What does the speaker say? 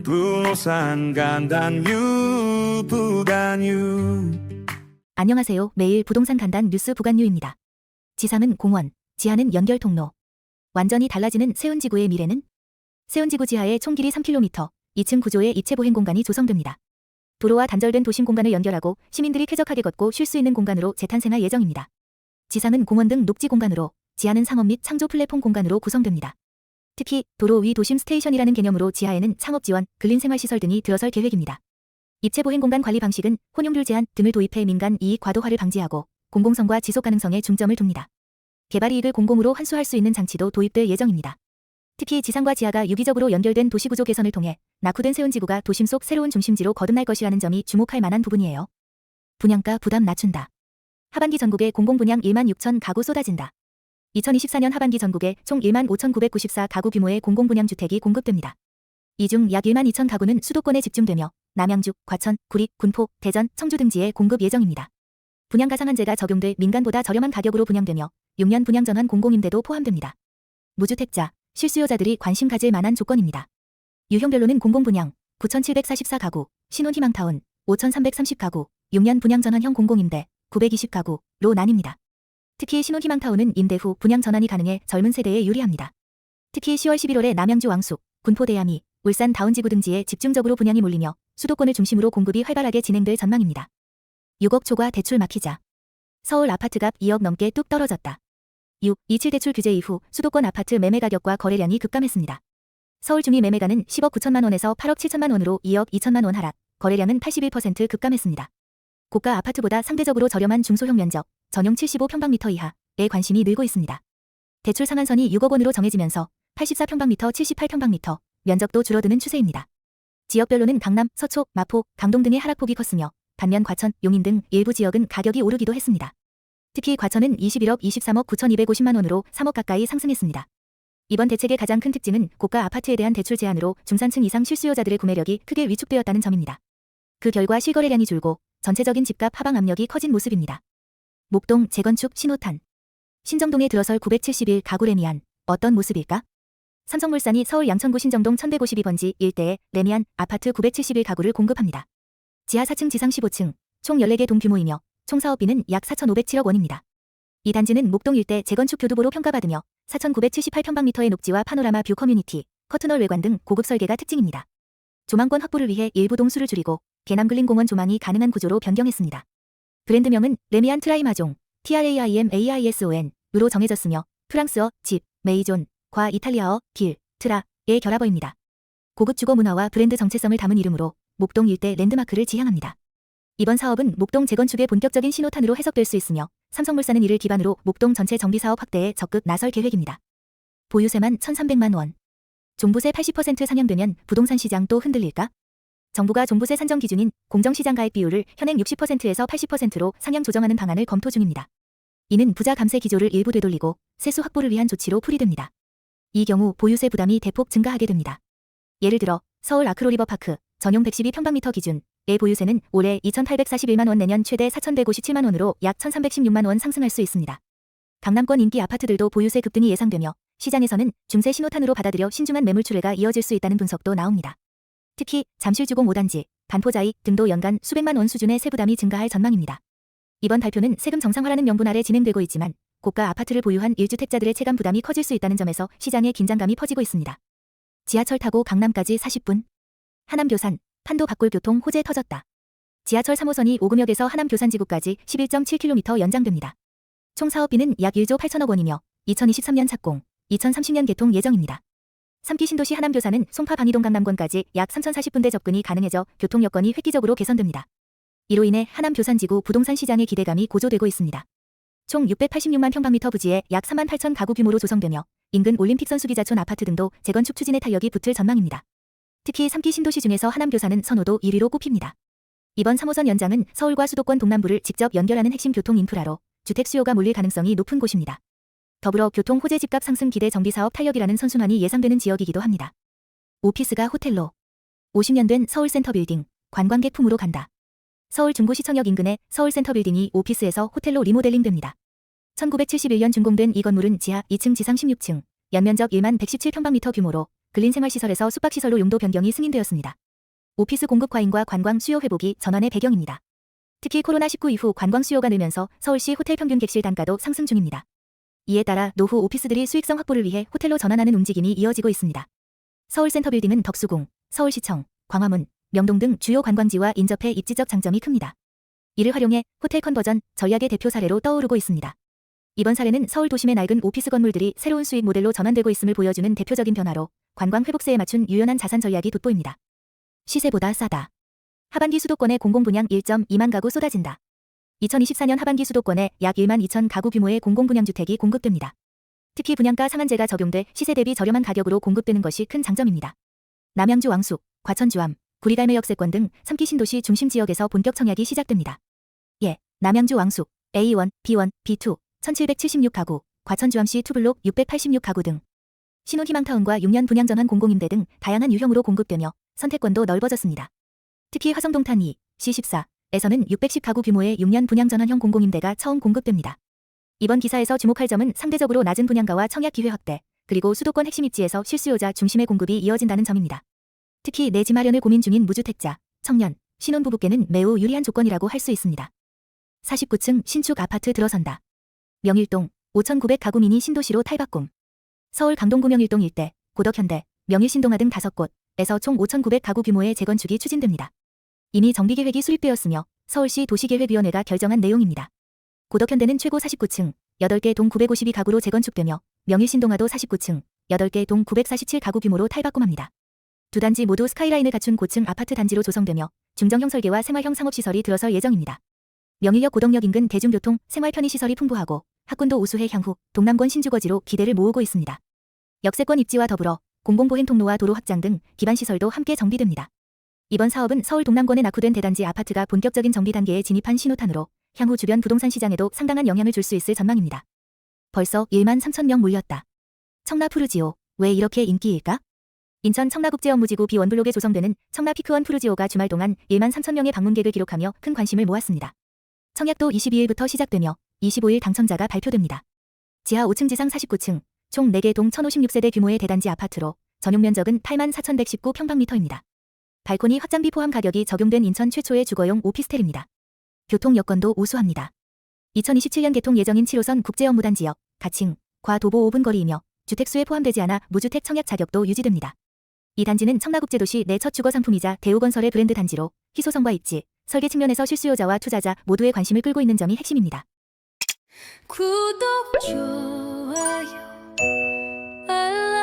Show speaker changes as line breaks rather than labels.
부동산 간단뉴 부간뉴.
안녕하세요. 매일 부동산 간단 뉴스 부간뉴입니다. 지상은 공원, 지하는 연결 통로. 완전히 달라지는 세운지구의 미래는? 세운지구 지하에 총 길이 3km, 2층 구조의 입체 보행 공간이 조성됩니다. 도로와 단절된 도심 공간을 연결하고 시민들이 쾌적하게 걷고 쉴 수 있는 공간으로 재탄생할 예정입니다. 지상은 공원 등 녹지 공간으로, 지하는 상업 및 창조 플랫폼 공간으로 구성됩니다. 특히 도로 위 도심 스테이션이라는 개념으로 지하에는 창업 지원, 근린 생활시설 등이 들어설 계획입니다. 입체 보행 공간 관리 방식은 혼용률 제한 등을 도입해 민간 이익 과도화를 방지하고 공공성과 지속 가능성에 중점을 둡니다. 개발 이익을 공공으로 환수할 수 있는 장치도 도입될 예정입니다. 특히 지상과 지하가 유기적으로 연결된 도시구조 개선을 통해 낙후된 세운지구가 도심 속 새로운 중심지로 거듭날 것이라는 점이 주목할 만한 부분이에요. 분양가 부담 낮춘다. 하반기 전국에 공공분양 1만 6천 가구 쏟아진다. 2024년 하반기 전국에 총 1만 5,994 가구 규모의 공공분양 주택이 공급됩니다. 이 중 약 1만 2천 가구는 수도권에 집중되며 남양주, 과천, 구리, 군포, 대전, 청주 등지에 공급 예정입니다. 분양 가상한제가 적용돼 민간보다 저렴한 가격으로 분양되며 6년 분양 전환 공공임대도 포함됩니다. 무주택자, 실수요자들이 관심 가질 만한 조건입니다. 유형별로는 공공분양 9,744 가구, 신혼희망타운 5,330 가구, 6년 분양 전환형 공공임대 920 가구로 나뉩니다. 특히 신혼희망타운은 임대 후 분양 전환이 가능해 젊은 세대에 유리합니다. 특히 10월 11월에 남양주 왕숙, 군포 대야미, 울산 다운지구 등지에 집중적으로 분양이 몰리며 수도권을 중심으로 공급이 활발하게 진행될 전망입니다. 6억 초과 대출 막히자. 서울 아파트값 2억 넘게 뚝 떨어졌다. 6.27 대출 규제 이후 수도권 아파트 매매 가격과 거래량이 급감했습니다. 서울 중위 매매가는 10억 9천만 원에서 8억 7천만 원으로 2억 2천만 원 하락, 거래량은 81% 급감했습니다. 고가 아파트보다 상대적으로 저렴한 중소형 면적, 전용 75평방미터 이하에 관심이 늘고 있습니다. 대출 상한선이 6억 원으로 정해지면서 84평방미터, 78평방미터, 면적도 줄어드는 추세입니다. 지역별로는 강남, 서초, 마포, 강동 등의 하락폭이 컸으며 반면 과천, 용인 등 일부 지역은 가격이 오르기도 했습니다. 특히 과천은 21억 23억 9,250만 원으로 3억 가까이 상승했습니다. 이번 대책의 가장 큰 특징은 고가 아파트에 대한 대출 제한으로 중산층 이상 실수요자들의 구매력이 크게 위축되었다는 점입니다. 그 결과 실거래량이 줄고 전체적인 집값 하방 압력이 커진 모습입니다. 목동 재건축 신호탄. 신정동에 들어설 971 가구 레미안, 어떤 모습일까? 삼성물산이 서울 양천구 신정동 1152번지 일대에 레미안 아파트 971 가구를 공급합니다. 지하 4층 지상 15층, 총 14개 동 규모이며 총 사업비는 약 4,507억 원입니다. 이 단지는 목동 일대 재건축 교두보로 평가받으며 4,978평방미터의 녹지와 파노라마 뷰 커뮤니티, 커튼홀 외관 등 고급 설계가 특징입니다. 조망권 확보를 위해 일부 동수를 줄이고 개남글린 공원 조망이 가능한 구조로 변경했습니다. 브랜드명은 레미안 트라이마종, TRAIMAISON으로 정해졌으며 프랑스어 집, 메이존, 과 이탈리아어 길, 트라의 결합어입니다. 고급 주거 문화와 브랜드 정체성을 담은 이름으로 목동 일대 랜드마크를 지향합니다. 이번 사업은 목동 재건축의 본격적인 신호탄으로 해석될 수 있으며 삼성물산은 이를 기반으로 목동 전체 정비사업 확대에 적극 나설 계획입니다. 보유세만 1,300만 원. 종부세 80% 상향되면 부동산 시장 또 흔들릴까? 정부가 종부세 산정 기준인 공정시장 가액 비율을 현행 60%에서 80%로 상향 조정하는 방안을 검토 중입니다. 이는 부자 감세 기조를 일부 되돌리고 세수 확보를 위한 조치로 풀이됩니다. 이 경우 보유세 부담이 대폭 증가하게 됩니다. 예를 들어 서울 아크로리버파크 전용 112평방미터 기준의 보유세는 올해 2,841만 원, 내년 최대 4,157만 원으로 약 1,316만 원 상승할 수 있습니다. 강남권 인기 아파트들도 보유세 급등이 예상되며 시장에서는 중세 신호탄으로 받아들여 신중한 매물 출회가 이어질 수 있다는 분석도 나옵니다. 특히 잠실주공 5단지, 반포자이 등도 연간 수백만 원 수준의 세부담이 증가할 전망입니다. 이번 발표는 세금 정상화라는 명분 아래 진행되고 있지만 고가 아파트를 보유한 1주택자들의 체감 부담이 커질 수 있다는 점에서 시장에 긴장감이 퍼지고 있습니다. 지하철 타고 강남까지 40분. 하남 교산, 판도 밖골 교통 호재 터졌다. 지하철 3호선이 오금역에서 하남 교산지구까지 11.7km 연장됩니다. 총 사업비는 약 1조 8천억 원이며 2023년 착공, 2030년 개통 예정입니다. 3기 신도시 하남 교산은 송파 방이동 강남권까지 약 3,040분대 접근이 가능해져 교통 여건이 획기적으로 개선됩니다. 이로 인해 하남 교산지구 부동산 시장의 기대감이 고조되고 있습니다. 총 686만 평방미터 부지에 약 3만 8천 가구 규모로 조성되며 인근 올림픽 선수기자촌 아파트 등도 재건축 추진에 탄력이 붙을 전망입니다. 특히 3기 신도시 중에서 하남 교산은 선호도 1위로 꼽힙니다. 이번 3호선 연장은 서울과 수도권 동남부를 직접 연결하는 핵심 교통 인프라로 주택 수요가 몰릴 가능성이 높은 곳입니다. 더불어 교통 호재 집값 상승 기대 정비사업 탄력이라는 선순환이 예상되는 지역이기도 합니다. 오피스가 호텔로. 50년 된 서울센터빌딩, 관광객품으로 간다. 서울 중구시청역 인근의 서울센터빌딩이 오피스에서 호텔로 리모델링됩니다. 1971년 준공된 이 건물은 지하 2층 지상 16층, 연면적 1만 117평방미터 규모로 근린생활시설에서 숙박시설로 용도 변경이 승인되었습니다. 오피스 공급 과잉과 관광 수요 회복이 전환의 배경입니다. 특히 코로나19 이후 관광 수요가 늘면서 서울시 호텔 평균 객실 단가도 상승 중입니다. 이에 따라 노후 오피스들이 수익성 확보를 위해 호텔로 전환하는 움직임이 이어지고 있습니다. 서울센터빌딩은 덕수궁, 서울시청, 광화문, 명동 등 주요 관광지와 인접해 입지적 장점이 큽니다. 이를 활용해 호텔 컨버전 전략의 대표 사례로 떠오르고 있습니다. 이번 사례는 서울 도심의 낡은 오피스 건물들이 새로운 수익 모델로 전환되고 있음을 보여주는 대표적인 변화로 관광 회복세에 맞춘 유연한 자산 전략이 돋보입니다. 시세보다 싸다. 하반기 수도권에 공공분양 1.2만 가구 쏟아진다. 2024년 하반기 수도권에 약 1만 2천 가구 규모의 공공분양주택이 공급됩니다. 특히 분양가 상한제가 적용돼 시세 대비 저렴한 가격으로 공급되는 것이 큰 장점입니다. 남양주 왕숙, 과천주암, 구리갈매 역세권 등 3기 신도시 중심 지역에서 본격 청약이 시작됩니다. 예, 남양주 왕숙, A1, B1, B2, 1776가구, 과천주암시 투블록 686가구 등 신혼희망타운과 6년 분양 전환 공공임대 등 다양한 유형으로 공급되며 선택권도 넓어졌습니다. 특히 화성동탄 2, C14에서는 610가구 규모의 6년 분양 전환형 공공임대가 처음 공급됩니다. 이번 기사에서 주목할 점은 상대적으로 낮은 분양가와 청약 기회 확대, 그리고 수도권 핵심 입지에서 실수요자 중심의 공급이 이어진다는 점입니다. 특히 내 집 마련을 고민 중인 무주택자, 청년, 신혼부부께는 매우 유리한 조건이라고 할 수 있습니다. 49층 신축 아파트 들어선다. 명일동 5,900가구 미니 신도시로 탈바꿈. 서울 강동구 명일동 일대, 고덕현대, 명일신동아 등 5곳에서 총 5,900가구 규모의 재건축이 추진됩니다. 이미 정비계획이 수립되었으며 서울시 도시계획위원회가 결정한 내용입니다. 고덕현대는 최고 49층, 8개 동 952가구로 재건축되며 명일신동아도 49층, 8개 동 947가구 규모로 탈바꿈합니다. 두 단지 모두 스카이라인을 갖춘 고층 아파트 단지로 조성되며 중정형 설계와 생활형 상업시설이 들어설 예정입니다. 명일역 고덕역 인근 대중교통, 생활 편의시설이 풍부하고 학군도 우수해 향후 동남권 신주거지로 기대를 모으고 있습니다. 역세권 입지와 더불어 공공보행 통로와 도로 확장 등 기반시설도 함께 정비됩니다. 이번 사업은 서울 동남권에 낙후된 대단지 아파트가 본격적인 정비 단계에 진입한 신호탄으로 향후 주변 부동산 시장에도 상당한 영향을 줄 수 있을 전망입니다. 벌써 1만 3천 명 몰렸다. 청라 푸르지오, 왜 이렇게 인기일까? 인천 청라국제업무지구 B1블록에 조성되는 청라 피크원 푸르지오가 주말 동안 1만 3천 명의 방문객을 기록하며 큰 관심을 모았습니다. 청약도 22일부터 시작되며 25일 당첨자가 발표됩니다. 지하 5층 지상 49층, 총 4개 동 1056세대 규모의 대단지 아파트로 전용 면적은 8만 4,119평방미터입니다. 발코니 확장비 포함 가격이 적용된 인천 최초의 주거용 오피스텔입니다. 교통 여건도 우수합니다. 2027년 개통 예정인 7호선 국제업무단 지역, 가칭, 과 도보 5분 거리이며 주택수에 포함되지 않아 무주택 청약 자격도 유지됩니다. 이 단지는 청라국제도시 내 첫 주거 상품이자 대우건설의 브랜드 단지로 희소성과 입지, 설계 측면에서 실수요자와 투자자 모두의 관심을 끌고 있는 점이 핵심입니다.
구독, 좋아요, 알람